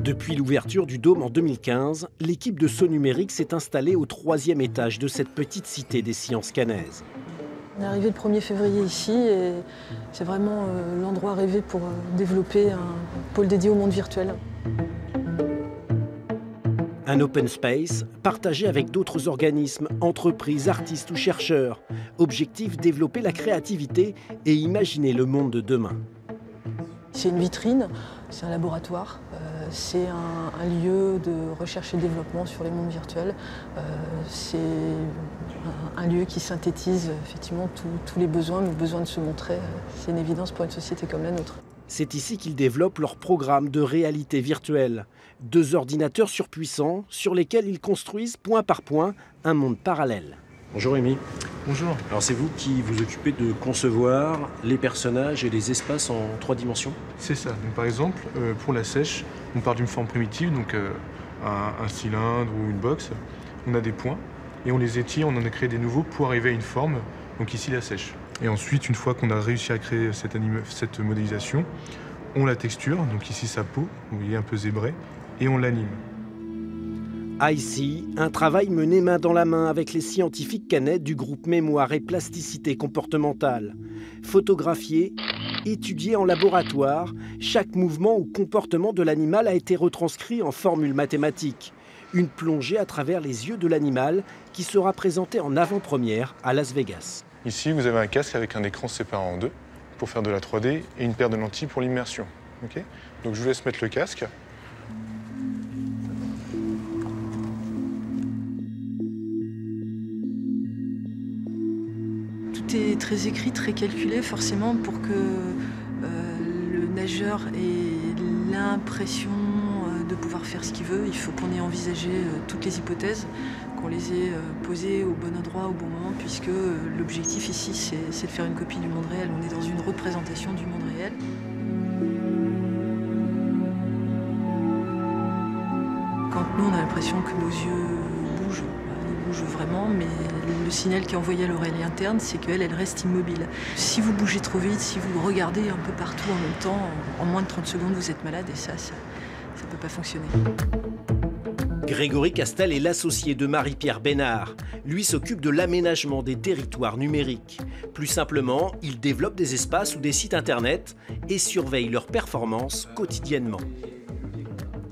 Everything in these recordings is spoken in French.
Depuis l'ouverture du Dôme en 2015, l'équipe de Saut Numérique s'est installée au 3e étage de cette petite cité des sciences cannaises. On est arrivé le 1er février ici et c'est vraiment l'endroit rêvé pour développer un pôle dédié au monde virtuel. Un open space partagé avec d'autres organismes, entreprises, artistes ou chercheurs. Objectif, développer la créativité et imaginer le monde de demain. C'est une vitrine, c'est un laboratoire, c'est un lieu de recherche et développement sur les mondes virtuels. C'est un lieu qui synthétise effectivement tous les besoins, le besoin de se montrer. C'est une évidence pour une société comme la nôtre. C'est ici qu'ils développent leur programme de réalité virtuelle. 2 ordinateurs surpuissants sur lesquels ils construisent point par point un monde parallèle. Bonjour Rémi. Bonjour. Alors c'est vous qui vous occupez de concevoir les personnages et les espaces en 3 dimensions? C'est ça. Donc, par exemple, pour la sèche, on part d'une forme primitive, donc un cylindre ou une box. On a des points et on les étire, on en a créé des nouveaux pour arriver à une forme, donc ici la sèche. Et ensuite, une fois qu'on a réussi à créer cette modélisation, on la texture, donc ici sa peau, vous voyez un peu zébrée, et on l'anime. Ici, un travail mené main dans la main avec les scientifiques canettes du groupe Mémoire et Plasticité Comportementale. Photographié, étudié en laboratoire, chaque mouvement ou comportement de l'animal a été retranscrit en formule mathématique. Une plongée à travers les yeux de l'animal qui sera présentée en avant-première à Las Vegas. Ici, vous avez un casque avec un écran séparé en 2 pour faire de la 3D et une paire de lentilles pour l'immersion. Okay, donc je vous laisse mettre le casque. Tout est très écrit, très calculé forcément pour que le nageur ait l'impression de pouvoir faire ce qu'il veut. Il faut qu'on ait envisagé toutes les hypothèses, qu'on les ait posées au bon endroit, au bon moment, puisque l'objectif ici, c'est de faire une copie du monde réel. On est dans une représentation du monde réel. Quand nous, on a l'impression que nos yeux bougent, ils bougent vraiment, mais le signal qui est envoyé à l'oreille interne, c'est qu'elle reste immobile. Si vous bougez trop vite, si vous regardez un peu partout en même temps, en moins de 30 secondes, vous êtes malade et ça ne peut pas fonctionner. Grégory Castel est l'associé de Marie-Pierre Bénard. Lui s'occupe de l'aménagement des territoires numériques. Plus simplement, il développe des espaces ou des sites internet et surveille leurs performances quotidiennement.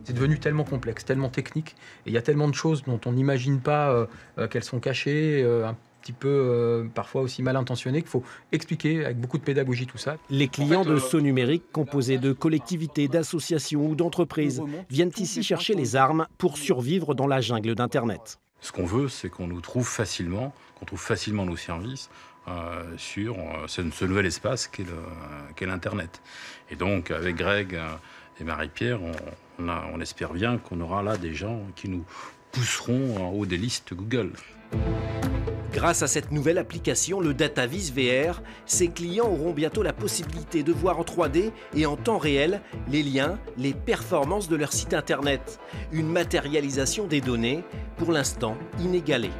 C'est devenu tellement complexe, tellement technique, et il y a tellement de choses dont on n'imagine pas qu'elles sont cachées, un petit peu parfois aussi mal intentionnées, qu'il faut expliquer avec beaucoup de pédagogie tout ça. Les clients de Saut Numérique, composés de collectivités, d'associations ou d'entreprises, viennent ici chercher les armes pour survivre dans la jungle d'Internet. Ce qu'on veut, c'est qu'on nous trouve facilement, nos services sur ce nouvel espace qu'est l'Internet. Et donc, avec Greg et Marie-Pierre, on espère bien qu'on aura là des gens qui nous pousseront en haut des listes Google. Grâce à cette nouvelle application, le DataVis VR, ses clients auront bientôt la possibilité de voir en 3D et en temps réel les liens, les performances de leur site internet. Une matérialisation des données, pour l'instant inégalée.